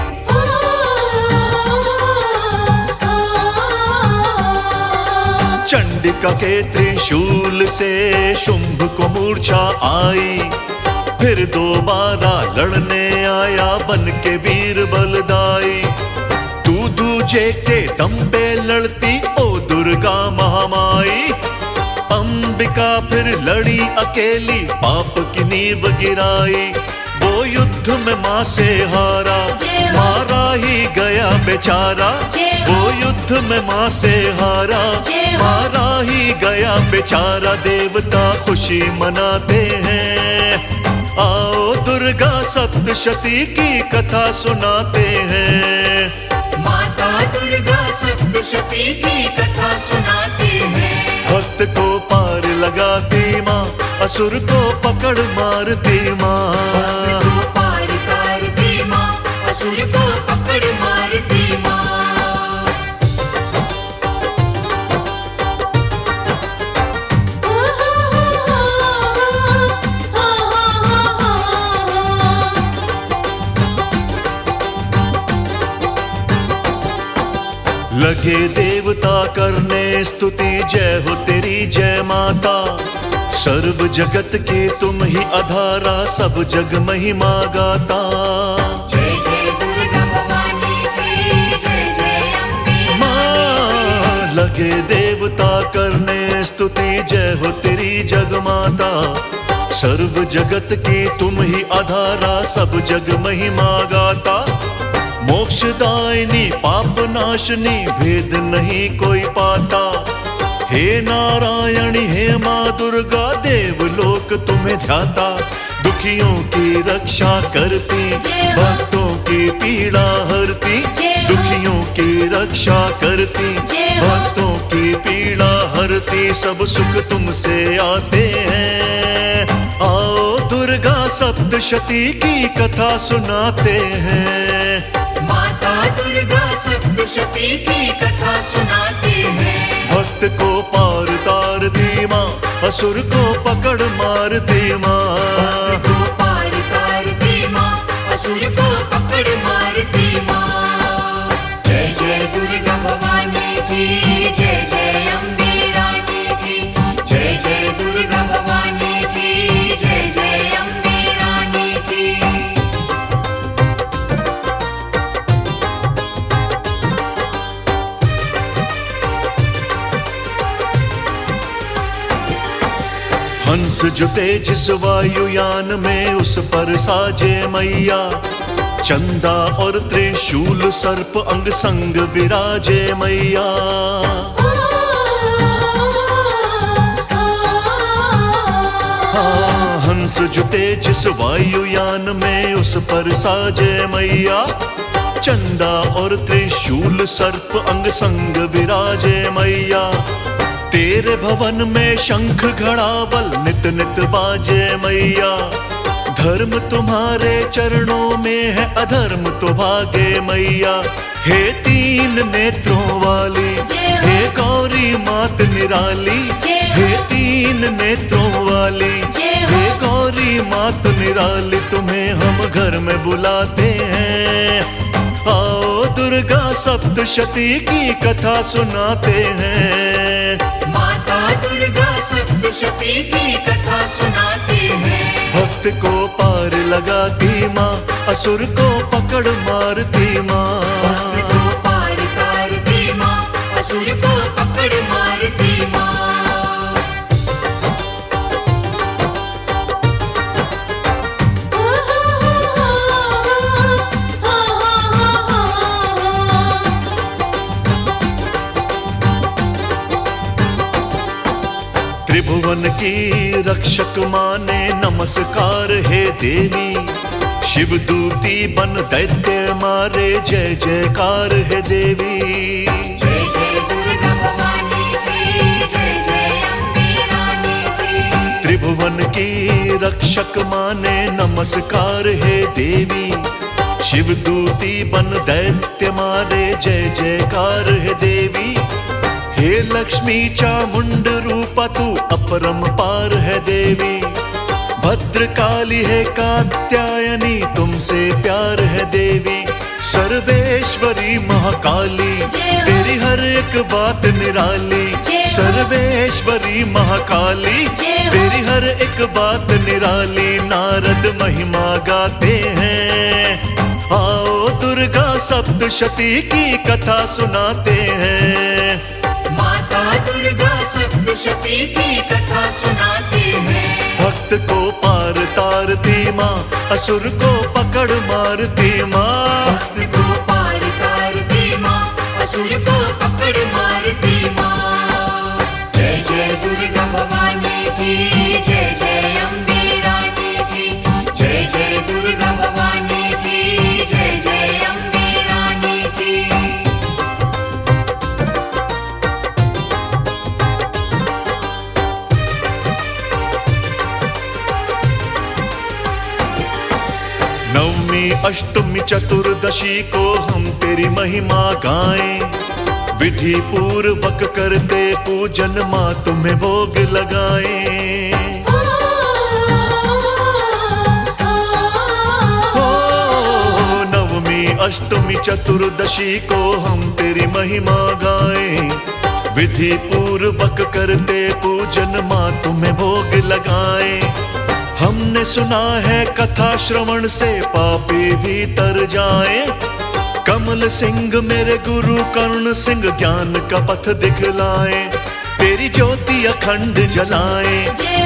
चंडिका के त्रिशूल से शुंभ को मूर्छा आई, फिर दोबारा लड़ने आया बन के वीर बलदाई। तू दूजे के दम पे लड़ती ओ दुर्गा महामाई, अंबिका फिर लड़ी अकेली पाप की नींव गिराई। वो युद्ध में माँ से हारा, मारा ही गया बेचारा। वो युद्ध में माँ से हारा, मारा ही गया बेचारा। देवता खुशी मनाते हैं, आओ दुर्गा सप्तशती की कथा सुनाते हैं। माता दुर्गा सप्तशती की कथा सुनाते हैं। भक्त को पार लगाती माँ, असुर को पकड़ मारती माँ। भक्त को पार तारती माँ, असुर को पकड़ मारती माँ। लगे देवता करने स्तुति, जय हो तेरी जय माता। सर्व जगत के तुम ही आधारा, सब जग महिमा गाता। जय जय दुर्गा भवानी की, जय जय अम्बे माँ लगे देवता करने स्तुति, जय हो तेरी जग माता। सर्व जगत की तुम ही आधारा, सब जग महिमा गाता। मोक्षदायिनी पाप नाशनी, भेद नहीं कोई पाता। हे नारायणी हे माँ दुर्गा, देवलोक तुम्हें ध्याता। दुखियों की रक्षा करती, भक्तों की पीड़ा हरती। दुखियों की रक्षा करती, भक्तों की पीड़ा हरती। सब सुख तुमसे आते हैं, आओ दुर्गा सप्तशती की कथा सुनाते हैं। माता दुर्गा सप्तशती की कथा सुनाते हैं। भक्त को पार तारती माँ, असुर को पकड़ मारती माँ। भक्त को पार तारती माँ, असुर को पकड़ मारती माँ। जय जय दुर्गा भवानी की, जय जय अम्बे रानी की, जय जय दुर्गा भवानी की, जय जय अम्बे रानी की। हंस जुते जिस वायुयान में उस पर साजे मैया, चंदा और त्रिशूल सर्प अंग संग विराजे मैया। हाँ, हंस जुते जिस वायुयान में उस पर साजे मैया, चंदा और त्रिशूल सर्प अंग संग विराजे मैया। तेरे भवन में शंख घड़ावल नित नित बाजे मैया। धर्म तुम्हारे चरणों में है, अधर्म तो भागे मैया। हे तीन नेत्रों वाली, हे गौरी मात निराली, हे तीन नेत्रों वाली, हे गौरी मात निराली, तुम्हें हम घर में बुलाते हैं। आओ दुर्गा सप्तशती की कथा सुनाते हैं। माता दुर्गा सप्तशती की कथा सुनाते हैं। भक्त को पार लगाती माँ, असुर को पकड़ मारती माँ। भक्त को पार तारती माँ, असुर को पकड़ मारती माँ। त्रिभुवन की रक्षक माने नमस्कार हे देवी। शिव दूती बन दैत्य मारे, जय जयकार है देवी। जय जय दुर्गा भवानी की, जय जय अम्बे रानी की। त्रिभुवन की रक्षक माने नमस्कार हे देवी। शिव दूती बन दैत्य मारे, जय जयकार है देवी। हे लक्ष्मी चामुंड रूपा तू अपरंपार है देवी। भद्रकाली है कात्यायनी, तुमसे प्यार है देवी। सर्वेश्वरी महाकाली, तेरी हर एक बात निराली। सर्वेश्वरी महाकाली, तेरी हर एक बात निराली। नारद महिमा गाते हैं, आओ दुर्गा सप्तशती की कथा सुनाते हैं। माता दुर्गा सप्तशती की कथा सुनाते हैं। भक्त को पार तारती माँ, असुर को पकड़ मारती माँ। भक्त को पार तारती माँ, असुर को पकड़ मारती माँ। जय जय दुर्गा भवानी की, जय जय अम्बे रानी की, जय जय दुर्गा भवानी की, जय जय अम्बे रानी की। नवमी अष्टमी चतुर्दशी को हम तेरी महिमा गाएं। विधि पूर्वक करते पूजन माँ, तुम्हें भोग लगाएं। हो नवमी अष्टमी चतुर्दशी को हम तेरी महिमा गाएं। विधि पूर्वक करते पूजन माँ, तुम्हें भोग लगाएं। हमने सुना है कथा श्रवण से पापी भी तर जाए। कमल सिंह मेरे गुरु करुण सिंह ज्ञान का पथ दिखलाए। तेरी ज्योति अखंड जलाए,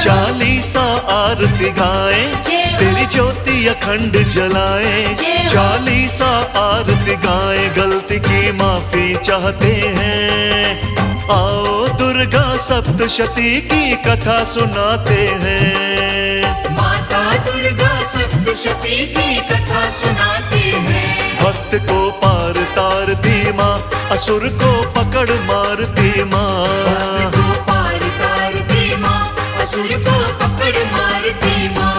चालीसा आरती गाए। तेरी ज्योति अखंड जलाए, चालीसा आरती गाए। गलती की माफी चाहते हैं, आओ दुर्गा सप्तशती की कथा सुनाते हैं। माता दुर्गा सप्तशती की कथा सुनाते हैं। भक्त को पार तारती माँ, असुर को पकड़ मारती माँ। भक्त को पार तारती माँ, असुर को पकड़ मारती माँ।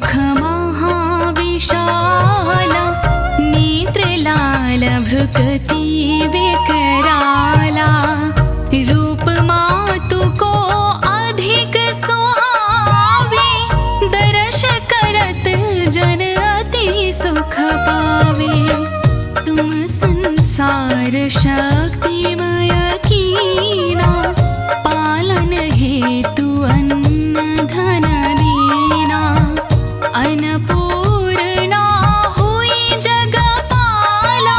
मुख महाविशाला, नेत्र लाल भ्रुकुटी विकराला, रूप मातु को अधिक सुहावे, दर्श करत जन अति सुख पावे। तुम संसार शक्तिमय कीना, पालन हेतु अन्न धन दीना, अन्नपूर्णा हुई जगपाला,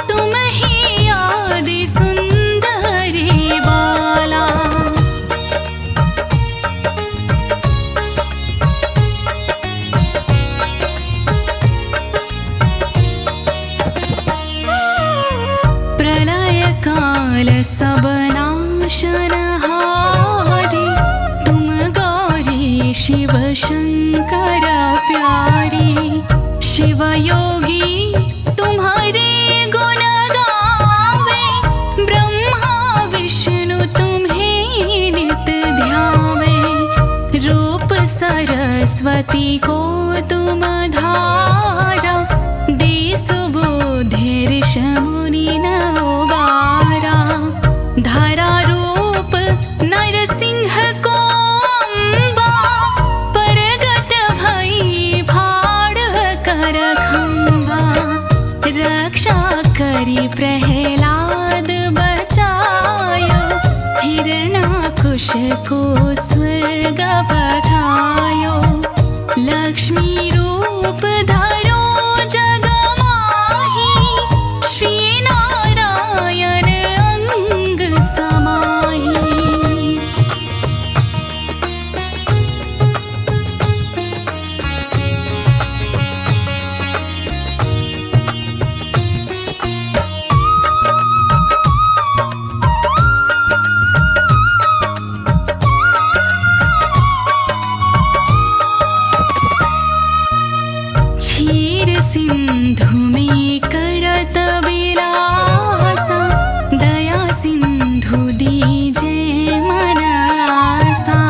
तुम ही आदि सुंदरी बाला। प्रलय काल सब नाशनहारी, तुम गौरी शिव शंकर प्यारी। शिव योगी तुम्हारे गुण गावे, ब्रह्मा विष्णु तुम्हें नित ध्यावे। रूप सरस्वती को तुम धारा, दे सुबोधि ऋषि मुनि न उबारा। धारा रूप नरसिंह को अम्बा, परगट भई भाड़ कर खंबा। रक्षा करी प्रहलाद बचायो, हिरण्याकुश को स्वर्ग पठायो। लक्ष्मी रूप धरो जग माही, श्री नारायण अंग समाही। क्षीर सिंधु में करत विलासा, दया सिंधु दीजे मन आसा।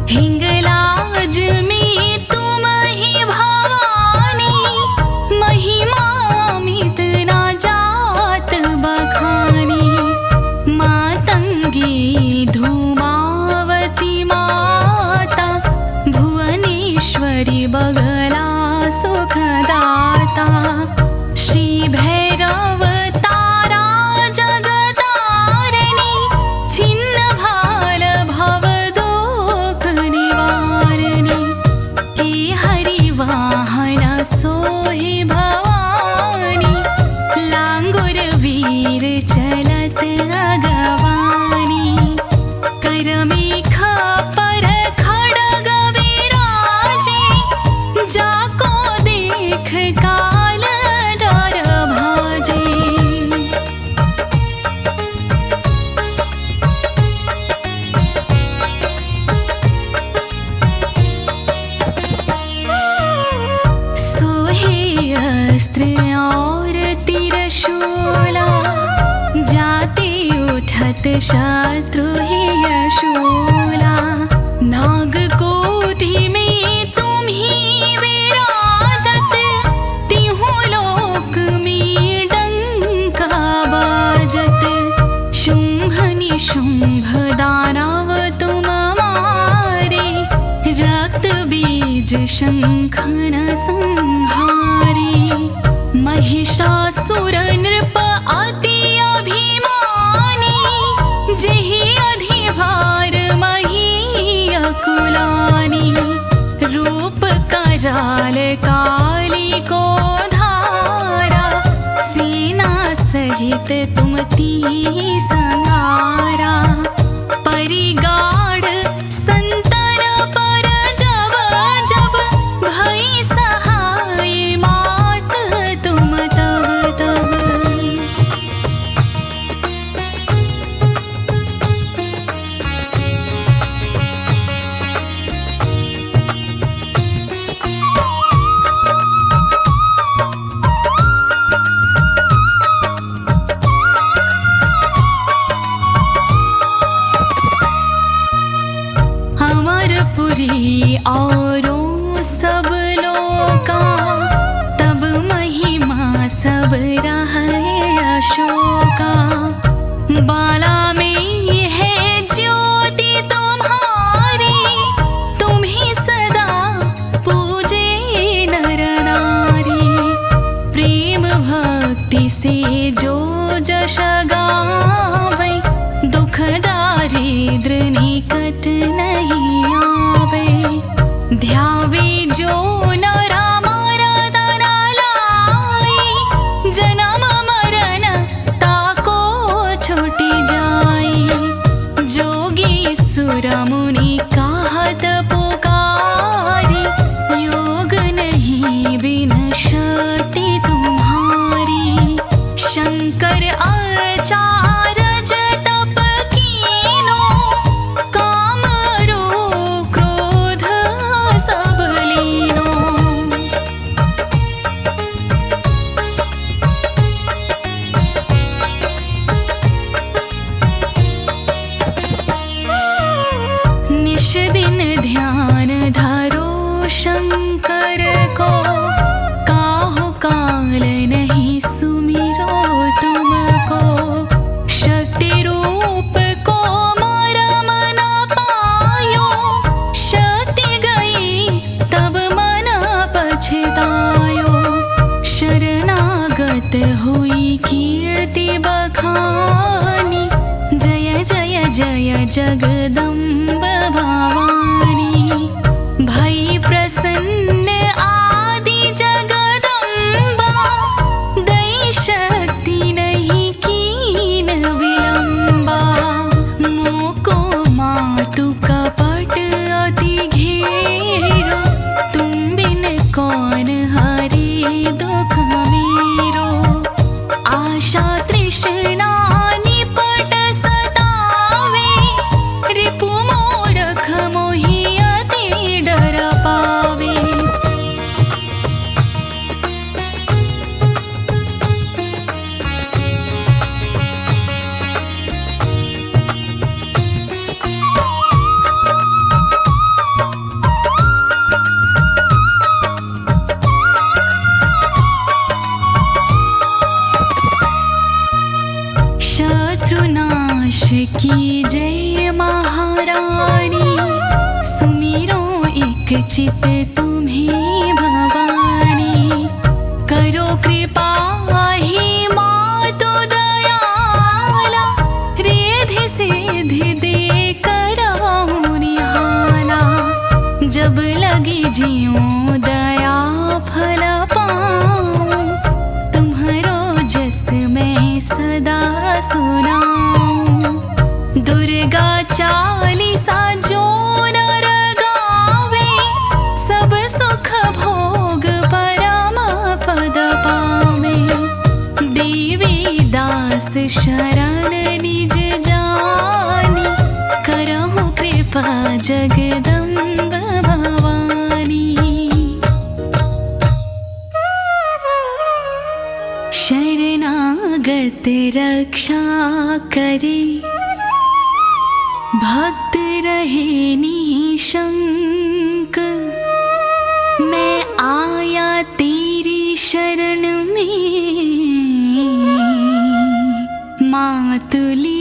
हिंगलाज में तुम ही भवानी, महिमा मित ना जात बखानी। मातंगी धूमावती माता, भुवनेश्वरी बगला सुखदाता। श्री भैरव तारा जगतारिणी, छिन्न भाल भव दुख निवारिणी। हे हरि वाहन सोहि भवानी, लांगुर वीर चलत अगवानी। कर मेघ पर खड्ग विराजे, जाको देख काल डर भाजे। सोहे अस्त्र और त्रिशूला, जाते उठत शत्रु ही यशूला। नागकोटि में तुम ही विराजत, तिहु लोक में डंका बाजत। शुंभ निशुंभ दानव तुम मारे, रक्त बीज शंखन संहारे। महिषासुर नृप अति अभिमानी, जेहि अधिभार मही अकुलानी। रूप कराल काली को धारा, सेना सहित तुम तिहि संहारा। परिगाढ़ संतन पर जब जब, भई सहाय मात तुम तब तब। लोका, तब महिमा सब रहे अशोका। बाला में है ज्योति तुम्हारी, तुम्ही सदा पूजे नर नारी। प्रेम भक्ति से जो जश गावे, दुख दारिद्र निकट नहीं आवे। ध्यावे जो नर मरदन लाई, जन्म मरण ताको छूटी जाए। जोगी सुर मुनि कहत पुकारी, योग नहीं बिन शक्ति तुम्हारी। शंकर आचार्य तप कीनो, काम रूप क्रोध सब लीनो। निश दिन ध्यान धरो शंकर को, काहु काल नहीं सुमिरो तुमको। शक्ति रूप को मरम न पायो, शक्ति गई तब मन पछतायो। शरणागत हुई कीर्ति बखानी, जय जय जय जगदम्ब भवानी। भई प्रसन्न आदि जगदम्बा, दई शक्ति नहीं कीन विलंबा। मोको मातु कपट अति घेरो, तुम बिन कौन हरि दुख मेरो। आशा तृष्णा निपट सतावे, रिपु मूरख मोहि अति डर पावे। शत्रुनाश की जय महारानी, सुमिरो एक चित तुम्हें भवानी। करो कृपा ही मातु दयाला, रिद्धि सिद्धि दे कराऊं निहाला। जब लगे जियो दया फल पाऊं, तुम्हारो जस मैं सदा सुनाऊं। दुर्गा चालीसा जो नर गावे, सब सुख भोग परम पद पावे। देवी दास शरण निज जानी, करहु कृपा जगदम्ब भवानी। शरणागत रक्षा करे, भक्त रहे निशंक। मैं आया तेरी शरण में, मातुली